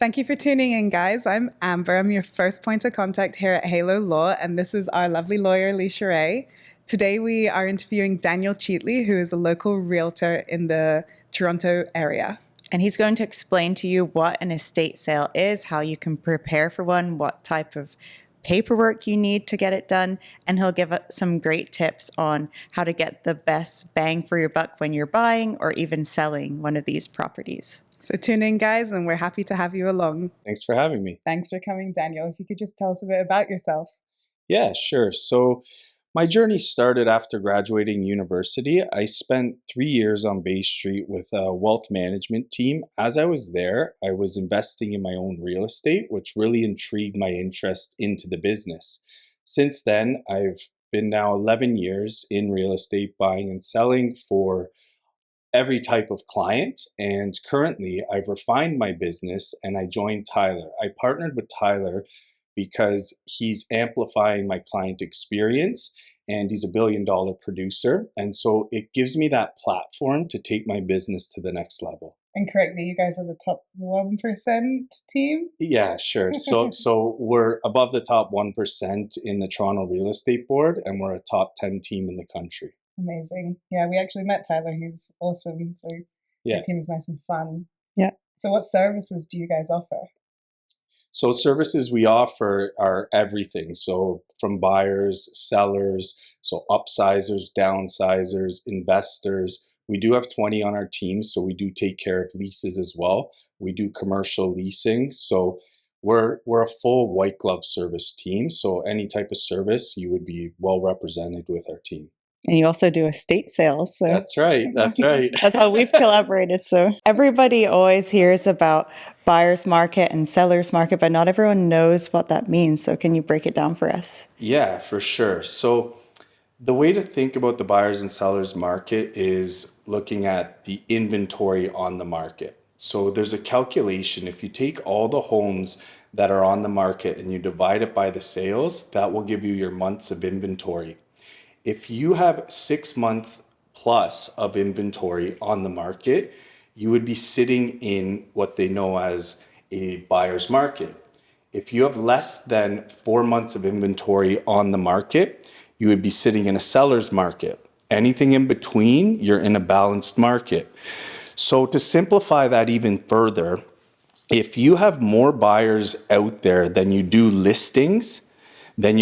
Thank you for tuning in, guys. I'm Amber. I'm your first point of contact here at Halo Law, and this is our lovely lawyer, Leisha Ray. Today, we are interviewing Daniel Cheatley, who is a local realtor in the Toronto area. And he's going to explain to you what an estate sale is, how you can prepare for one, what type of paperwork you need to get it done, and he'll give us some great tips on how to get the best bang for your buck when you're buying or even selling one of these properties. So tune in, guys, and we're happy to have you along. Thanks for having me. Thanks for coming, Daniel. If you could just tell us a bit about yourself. Yeah, sure. So my journey started after graduating university. I spent 3 years on Bay Street with a wealth management team. As I was there, I was investing in my own real estate, which really intrigued my interest into the business. Since then, I've been now 11 years in real estate, buying and selling for every type of client. And currently, I've refined my business and I joined Tyler. I partnered with Tyler because he's amplifying my client experience and he's $1 billion producer. And so it gives me that platform to take my business to the next level. And correct me, you guys are the top 1% team? Yeah, sure. So we're above the top 1% in the Toronto Real Estate Board, and we're a top 10 team in the country. Amazing. Yeah, we actually met Tyler. He's awesome. So your team is nice and fun. Yeah. So what services do you guys offer? So services we offer are everything. So from buyers, sellers, so upsizers, downsizers, investors. We do have 20 on our team, so we do take care of leases as well. We do commercial leasing. So we're a full white glove service team. So any type of service, you would be well represented with our team. And you also do estate sales. So That's right. That's right. That's how we've collaborated. So everybody always hears about buyer's market and seller's market, but not everyone knows what that means. So can you break it down for us? Yeah, for sure. So the way to think about the buyers and sellers market is looking at the inventory on the market. So there's a calculation. If you take all the homes that are on the market and you divide it by the sales, that will give you your months of inventory. If you have 6 months plus of inventory on the market, you would be sitting in what they know as a buyer's market. If you have less than 4 months of inventory on the market, you would be sitting in a seller's market. Anything in between, you're in a balanced market. So to simplify that even further, if you have more buyers out there than you do listings, then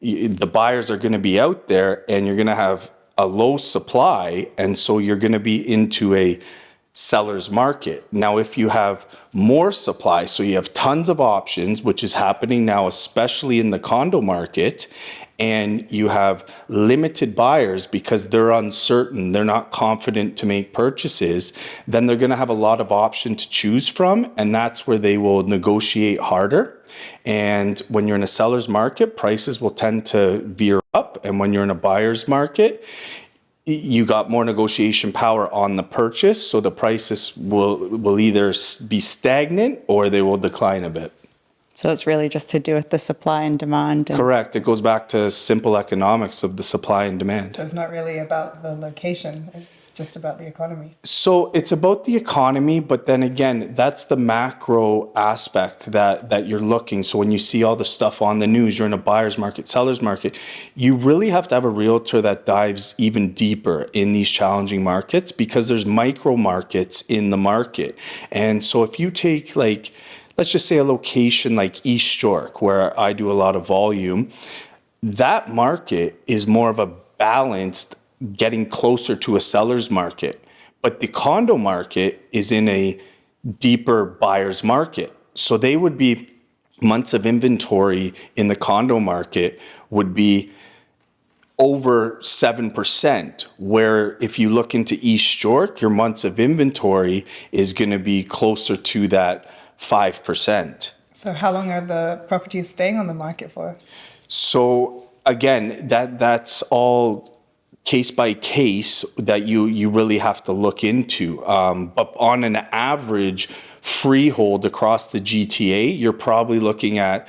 the buyers are going to be out there and you're going to have a low supply. And so you're going to be into a seller's market. Now, if you have more supply, so you have tons of options, which is happening now, especially in the condo market, and you have limited buyers because they're uncertain, they're not confident to make purchases, then they're going to have a lot of option to choose from, and that's where they will negotiate harder. And when you're in a seller's market, prices will tend to veer up, and when you're in a buyer's market, you got more negotiation power on the purchase, so the prices will either be stagnant or they will decline a bit. So it's really just to do with the supply and demand. Correct. It goes back to simple economics of the supply and demand. So it's not really about the location, it's just about the economy. So it's about the economy, but then again, that's the macro aspect that you're looking. So when you see all the stuff on the news, you're in a buyer's market, seller's market, you really have to have a realtor that dives even deeper in these challenging markets because there's micro markets in the market. And so if you take let's just say a location like East York, where I do a lot of volume, that market is more of a balanced, getting closer to a seller's market. But the condo market is in a deeper buyer's market. So they would be months of inventory in the condo market would be over 7%, where if you look into East York, your months of inventory is going to be closer to that 5%. So how long are the properties staying on the market for? So again, that's all case by case that you really have to look into. But on an average freehold across the GTA, you're probably looking at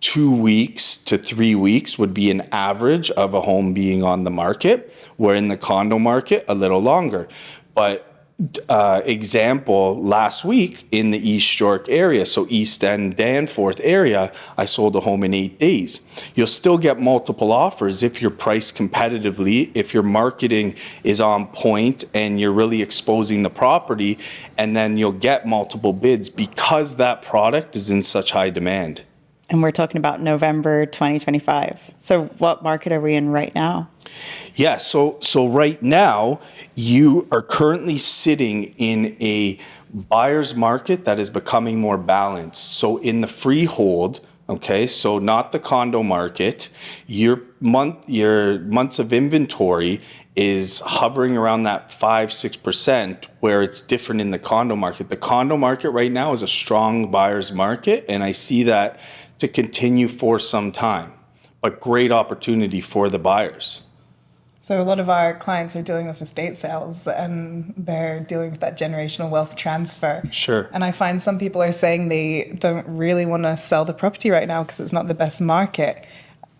2 weeks to 3 weeks would be an average of a home being on the market, where in the condo market, a little longer. But example, last week in the East York area, so East End, Danforth area, I sold a home in 8 days. You'll still get multiple offers if you're priced competitively, if your marketing is on point and you're really exposing the property, and then you'll get multiple bids because that product is in such high demand. And we're talking about November 2025. So what market are we in right now? Yeah, so right now you are currently sitting in a buyer's market that is becoming more balanced. So in the freehold, okay, so not the condo market, your months of inventory is hovering around that 5-6%, where it's different in the condo market. The condo market right now is a strong buyer's market, and I see that to continue for some time, but great opportunity for the buyers. So a lot of our clients are dealing with estate sales and they're dealing with that generational wealth transfer. Sure. And I find some people are saying they don't really want to sell the property right now because it's not the best market.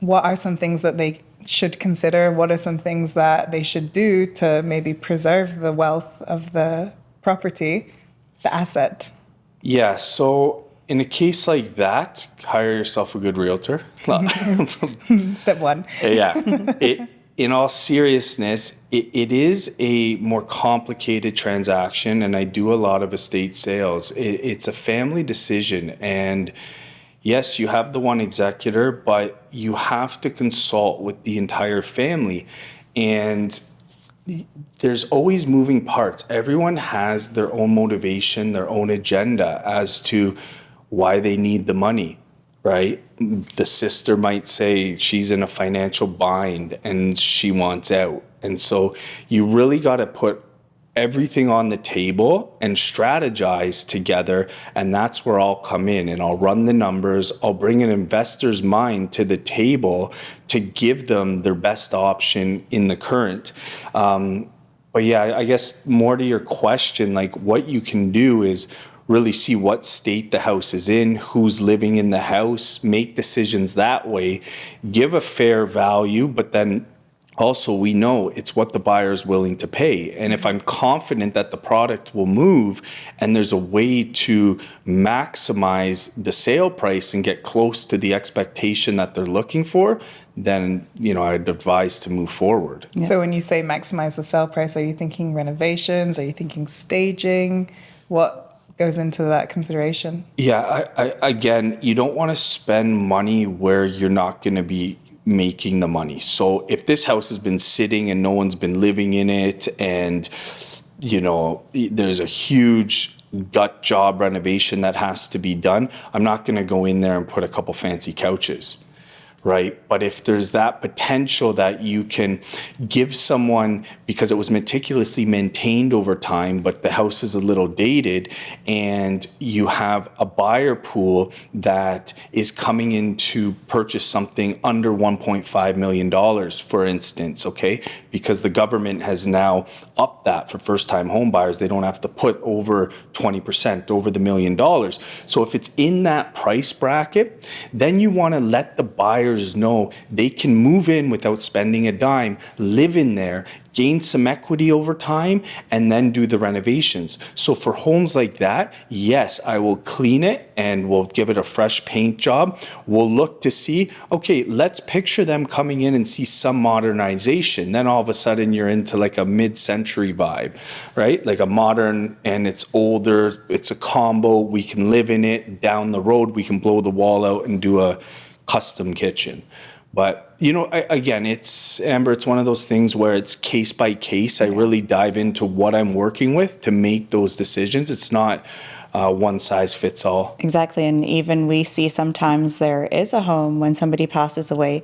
What are some things that they should consider? What are some things that they should do to maybe preserve the wealth of the property, the asset? Yeah, so in a case like that, hire yourself a good realtor. Step one. Yeah. In all seriousness, it is a more complicated transaction, and I do a lot of estate sales. It's a family decision, and yes, you have the one executor, but you have to consult with the entire family, and there's always moving parts. Everyone has their own motivation, their own agenda as to why they need the money, right? The sister might say she's in a financial bind and she wants out. And so you really got to put everything on the table and strategize together. And that's where I'll come in and I'll run the numbers. I'll bring an investor's mind to the table to give them their best option in the current. But yeah, I guess more to your question, like what you can do is really see what state the house is in, who's living in the house, make decisions that way, give a fair value, but then also we know it's what the buyer is willing to pay. And if I'm confident that the product will move and there's a way to maximize the sale price and get close to the expectation that they're looking for, then, I'd advise to move forward. Yeah. So when you say maximize the sale price, are you thinking renovations? Are you thinking staging? What goes into that consideration? Yeah, again, you don't want to spend money where you're not going to be making the money. So if this house has been sitting and no one's been living in it and, there's a huge gut job renovation that has to be done, I'm not going to go in there and put a couple fancy couches. Right? But if there's that potential that you can give someone, because it was meticulously maintained over time, but the house is a little dated, and you have a buyer pool that is coming in to purchase something under $1.5 million, for instance, okay? Because the government has now upped that for first-time home buyers. They don't have to put over 20%, over the $1 million. So if it's in that price bracket, then you want to let the buyers know they can move in without spending a dime, live in there, gain some equity over time, and then do the renovations. So for homes like that, yes, I will clean it and we'll give it a fresh paint job. We'll look to see, okay, let's picture them coming in and see some modernization. Then all of a sudden you're into like a mid-century vibe, right? Like a modern, and it's older, it's a combo, we can live in it. Down the road, we can blow the wall out and do a custom kitchen. But, again, it's one of those things where it's case by case. I really dive into what I'm working with to make those decisions. It's not one size fits all. Exactly. And even we see sometimes there is a home when somebody passes away,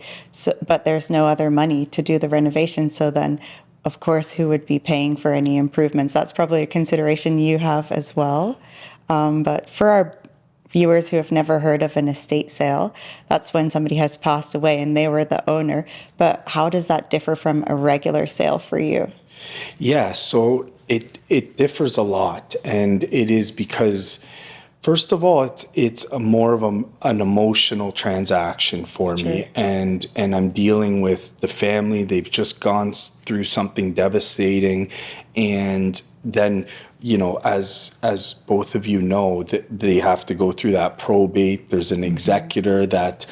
but there's no other money to do the renovation. So then, of course, who would be paying for any improvements? That's probably a consideration you have as well. But for our viewers who have never heard of an estate sale, that's when somebody has passed away and they were the owner. But how does that differ from a regular sale for you? Yeah, so it differs a lot. And it is because, first of all, it's a more of an emotional transaction for me. And I'm dealing with the family. They've just gone through something devastating. And then, as both of you know, that they have to go through that probate. There's an executor that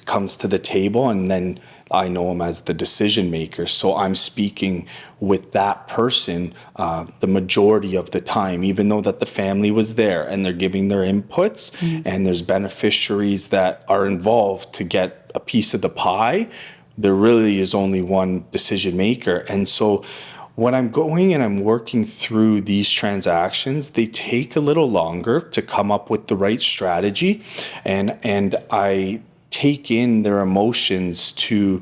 comes to the table, and then I know him as the decision maker. So I'm speaking with that person the majority of the time, even though that the family was there and they're giving their inputs, and there's beneficiaries that are involved to get a piece of the pie. There really is only one decision maker. And so when I'm going and I'm working through these transactions, they take a little longer to come up with the right strategy, and I take in their emotions to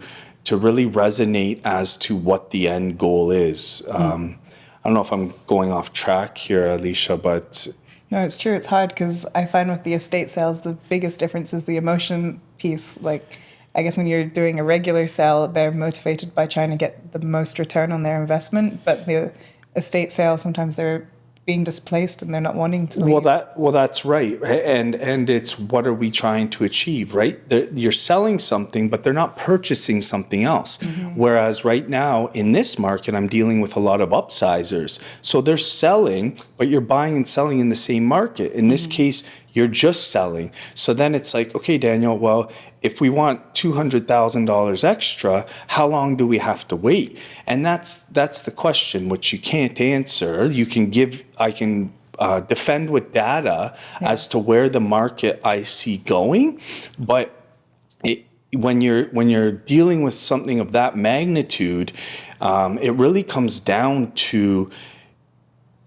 really resonate as to what the end goal is. I don't know if I'm going off track here, Alicia, but No, it's true. It's hard because I find with the estate sales, the biggest difference is the emotion piece. Like, I guess when you're doing a regular sale, they're motivated by trying to get the most return on their investment. But the estate sale, sometimes they're being displaced and they're not wanting to leave. That's right, and it's what are we trying to achieve, right? You're selling something, but they're not purchasing something else. Whereas right now in this market, I'm dealing with a lot of upsizers, so they're selling, but you're buying and selling in the same market. In this case, you're just selling. So then it's like, okay, Daniel, well, if we want $200,000 extra, how long do we have to wait? And that's the question, which you can't answer. I can defend with data as to where the market I see going, but when you're dealing with something of that magnitude, it really comes down to,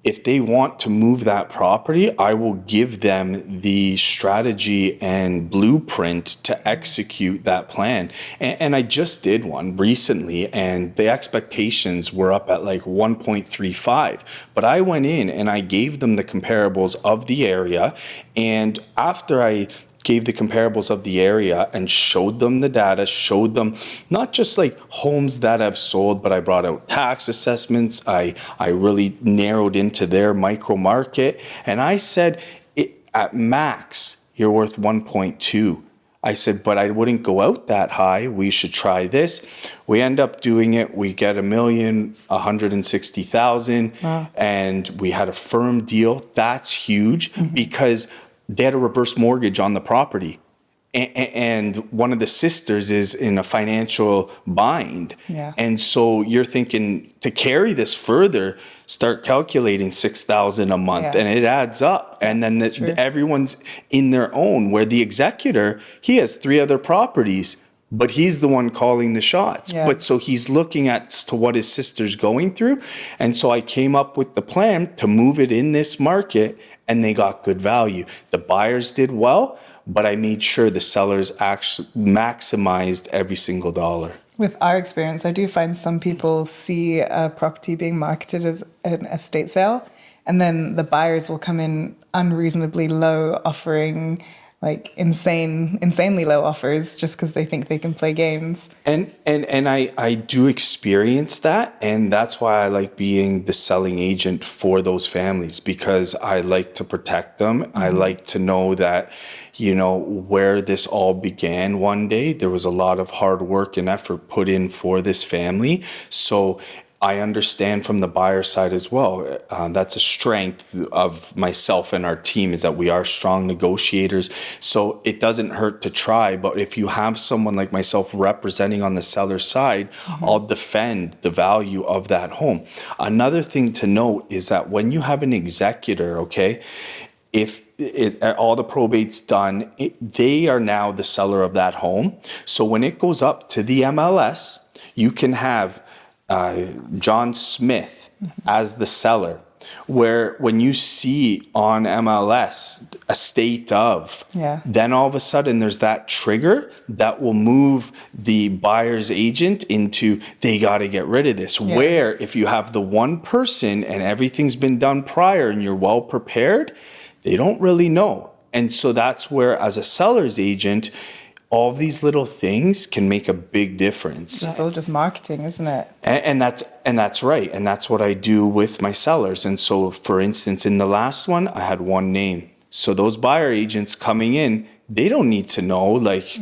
if they want to move that property, I will give them the strategy and blueprint to execute that plan. And I just did one recently, and the expectations were up at like 1.35. But I went in and I gave them the comparables of the area. And after I gave the comparables of the area and showed them the data, showed them not just like homes that have sold, but I brought out tax assessments. I really narrowed into their micro market. And I said, at max, you're worth 1.2. I said, but I wouldn't go out that high. We should try this. We end up doing it. We get $1,160,000, and we had a firm deal. That's huge because they had a reverse mortgage on the property. And one of the sisters is in a financial bind. Yeah. And so you're thinking, to carry this further, start calculating $6,000 a month, and it adds up. And then everyone's in their own, where the executor, he has 3 other properties, but he's the one calling the shots. Yeah. But so he's looking at to what his sister's going through. And so I came up with the plan to move it in this market, and they got good value. The buyers did well, but I made sure the sellers actually maximized every single dollar. With our experience, I do find some people see a property being marketed as an estate sale, and then the buyers will come in unreasonably low, offering like insanely low offers just because they think they can play games. And I do experience that, and that's why I like being the selling agent for those families, because I like to protect them. I like to know that, where this all began one day, there was a lot of hard work and effort put in for this family. So I understand from the buyer side as well. That's a strength of myself and our team, is that we are strong negotiators. So it doesn't hurt to try. But if you have someone like myself representing on the seller side, I'll defend the value of that home. Another thing to note is that when you have an executor, okay, if all the probate's done, they are now the seller of that home. So when it goes up to the MLS, you can have John Smith as the seller, where when you see on MLS a state of, then all of a sudden there's that trigger that will move the buyer's agent into, they got to get rid of this. Where if you have the one person and everything's been done prior and you're well prepared, they don't really know. And so that's where, as a seller's agent, all of these little things can make a big difference. It's all just marketing, isn't it? And that's right. And that's what I do with my sellers. And so, for instance, in the last one, I had one name. So those buyer agents coming in, they don't need to know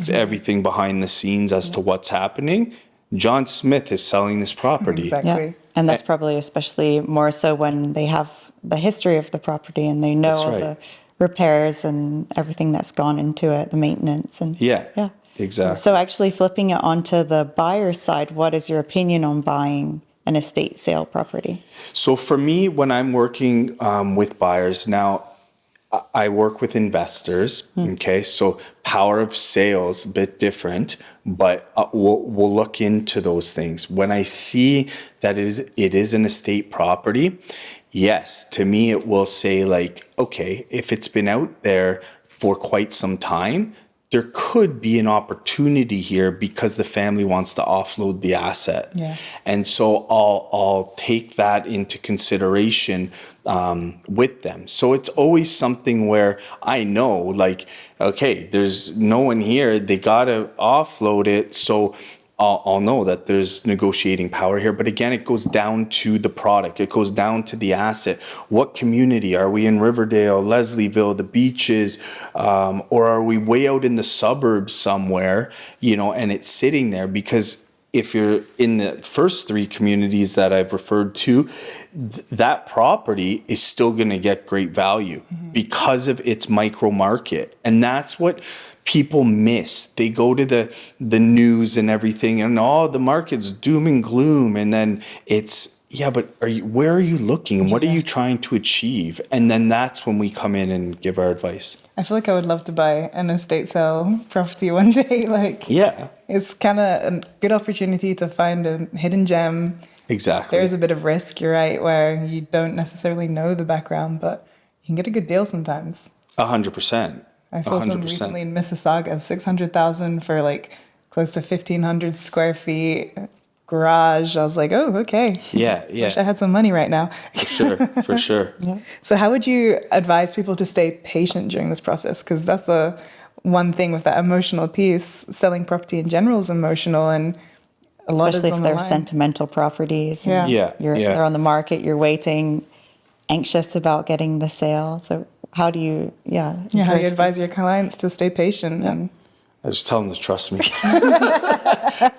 everything behind the scenes as to what's happening. John Smith is selling this property. Exactly. And that's probably especially more so when they have the history of the property and they know That's all right. the repairs and everything that's gone into it, the maintenance. And Yeah, yeah. exactly. So actually flipping it onto the buyer side, what is your opinion on buying an estate sale property? So for me, when I'm working with buyers now, I work with investors. Okay, so power of sales a bit different, but we'll look into those things. When I see that it is an estate property, yes, to me it will say like, okay, if it's been out there for quite some time, there could be an opportunity here because the family wants to offload the asset. Yeah. And so I'll take that into consideration with them. So it's always something where I know, like, okay, there's no one here. They gotta offload it. So I'll know that there's negotiating power here. But again, it goes down to the product. It goes down to the asset. What community? Are we in Riverdale, Leslieville, the beaches, or are we way out in the suburbs somewhere, and it's sitting there? Because if you're in the first three communities that I've referred to, that property is still going to get great value because of its micro market. And that's what people miss. They go to the news and everything and the market's doom and gloom. And then it's, yeah, but where are you looking and what are you trying to achieve? And then that's when we come in and give our advice. I feel like I would love to buy an estate sale property one day. Like, Yeah, it's kind of a good opportunity to find a hidden gem. exactly. There is a bit of risk, you're right, where you don't necessarily know the background, but you can get a good deal sometimes. 100%. I saw some 100%. recently in Mississauga, 600,000 for like close to 1,500 square feet garage. I was like, oh, okay. Yeah, Wish I had some money right now. for sure. So how would you advise people to stay patient during this process? Because that's the one thing with that emotional piece. Selling property in general is emotional, and a lot is Especially on if the they're line. sentimental properties. Yeah. They're on the market, you're waiting, anxious about getting the sale. So how do you, Yeah, how do encourage you advise your clients to stay patient? And I just tell them to trust me.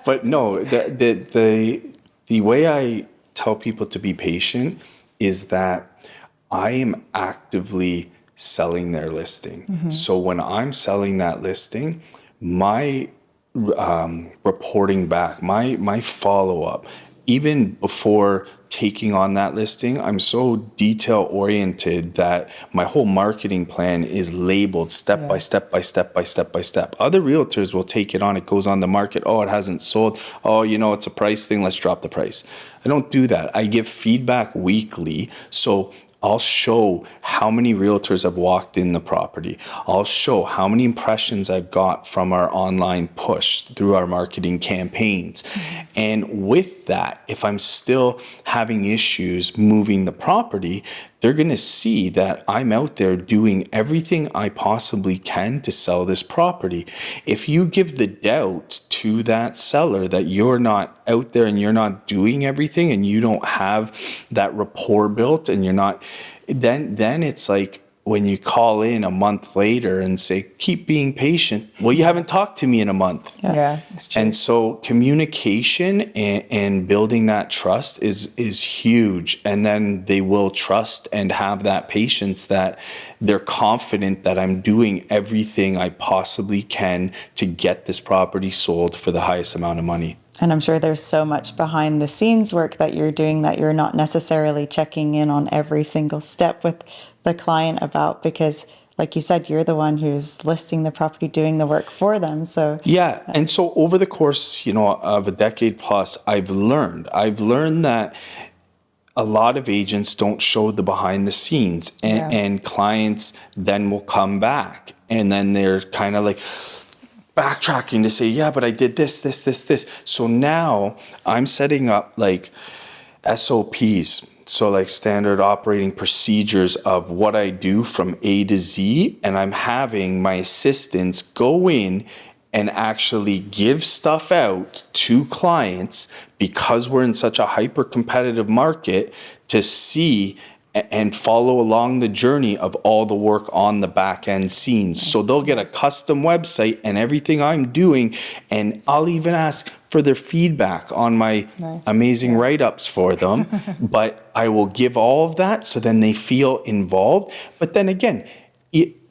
But no, the way I tell people to be patient is that I am actively selling their listing. So when I'm selling that listing, my reporting back, my follow up, even before taking on that listing, I'm so detail oriented that my whole marketing plan is labeled step by step by step by step by step. Other realtors will take it on, it goes on the market. Oh, it hasn't sold. Oh, it's a price thing. Let's drop the price. I don't do that. I give feedback weekly. So I'll show how many realtors have walked in the property. I'll show how many impressions I've got from our online push through our marketing campaigns. And with that, if I'm still having issues moving the property, they're going to see that I'm out there doing everything I possibly can to sell this property. If you give the doubt to that seller that you're not out there and you're not doing everything and you don't have that rapport built and you're not, then it's like when you call in a month later and say, keep being patient. Well, you haven't talked to me in a month. yeah, it's true. And so communication and building that trust is huge. And then they will trust and have that patience that they're confident that I'm doing everything I possibly can to get this property sold for the highest amount of money. And I'm sure there's so much behind the scenes work that you're doing that you're not necessarily checking in on every single step with the client about, because like you said, you're the one who's listing the property, doing the work for them. So yeah. And so over the course, of a decade plus, I've learned that a lot of agents don't show the behind the scenes, and clients then will come back and then they're kind of like backtracking to say, yeah, but I did this. So now I'm setting up like SOPs. So like standard operating procedures of what I do from A to Z. And I'm having my assistants go in and actually give stuff out to clients because we're in such a hyper competitive market to see and follow along the journey of all the work on the back end scenes. So they'll get a custom website and everything I'm doing, and I'll even ask for their feedback on my amazing write-ups for them. But I will give all of that so then they feel involved. But then again,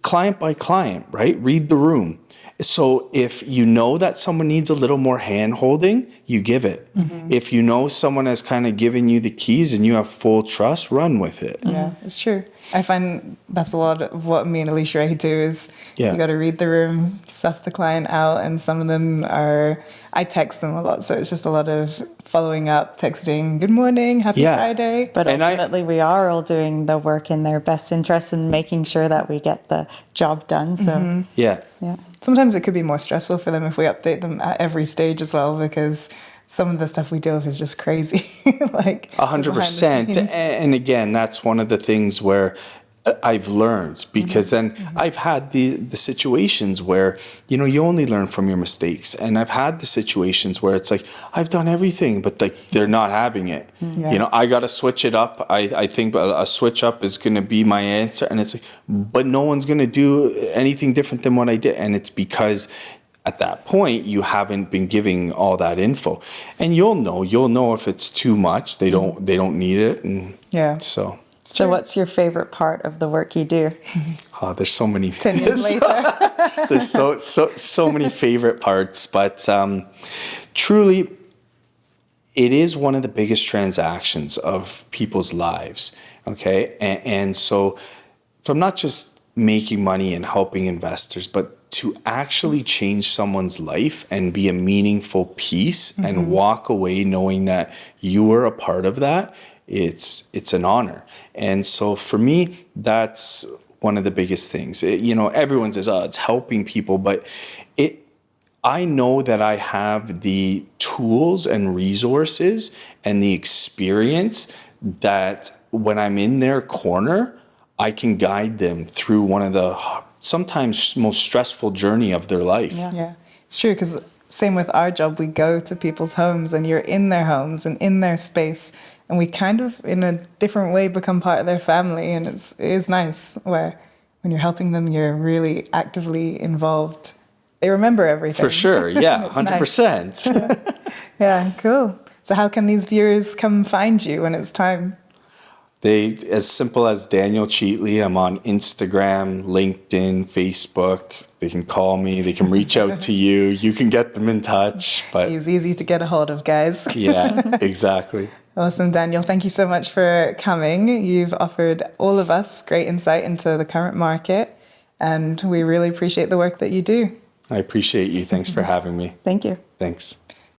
client by client, right? Read the room. So if you know that someone needs a little more hand holding, you give it. If you know someone has kind of given you the keys and you have full trust, run with it. Yeah, it's true. I find that's a lot of what me and Alicia Ray do is Yeah. you got to read the room, suss the client out, and some of them are, I text them a lot, so it's just a lot of following up, texting, good morning, happy Friday. But And ultimately, we are all doing the work in their best interest and making sure that we get the job done. So, Yeah. yeah. Sometimes it could be more stressful for them if we update them at every stage as well, because some of the stuff we deal with is just crazy. Like 100%. And again, that's one of the things where I've learned, because then I've had the situations where, you know, you only learn from your mistakes. And I've had the situations where it's like, I've done everything, but like they're not having it. You know, I got to switch it up. I think a switch up is going to be my answer. And it's like, but no one's going to do anything different than what I did. And it's because at that point, you haven't been giving all that info, and you'll know if it's too much. They don't need it, and so. So, what's your favorite part of the work you do? Oh, there's so many. 10 years later. There's so many favorite parts, but truly, it is one of the biggest transactions of people's lives. Okay, and so from not just making money and helping investors, but to actually change someone's life and be a meaningful piece and walk away knowing that you were a part of that, it's an honor. And so for me, that's one of the biggest things. You know, everyone says, oh, it's helping people, but I know that I have the tools and resources and the experience that when I'm in their corner, I can guide them through one of the sometimes most stressful journey of their life. Yeah, it's true, because same with our job, we go to people's homes and you're in their homes and in their space, and we kind of in a different way become part of their family, and it is nice where when you're helping them, you're really actively involved. They remember everything. For sure, yeah, 100%. Nice. Yeah, cool. So how can these viewers come find you when it's time? They, as simple as Daniel Cheatley. I'm on Instagram, LinkedIn, Facebook. They can call me. They can reach out to you. You can get them in touch. But He's easy to get a hold of, guys. yeah, exactly. Awesome, Daniel. Thank you so much for coming. You've offered all of us great insight into the current market, and we really appreciate the work that you do. I appreciate you. Thanks for having me. Thank you. Thanks.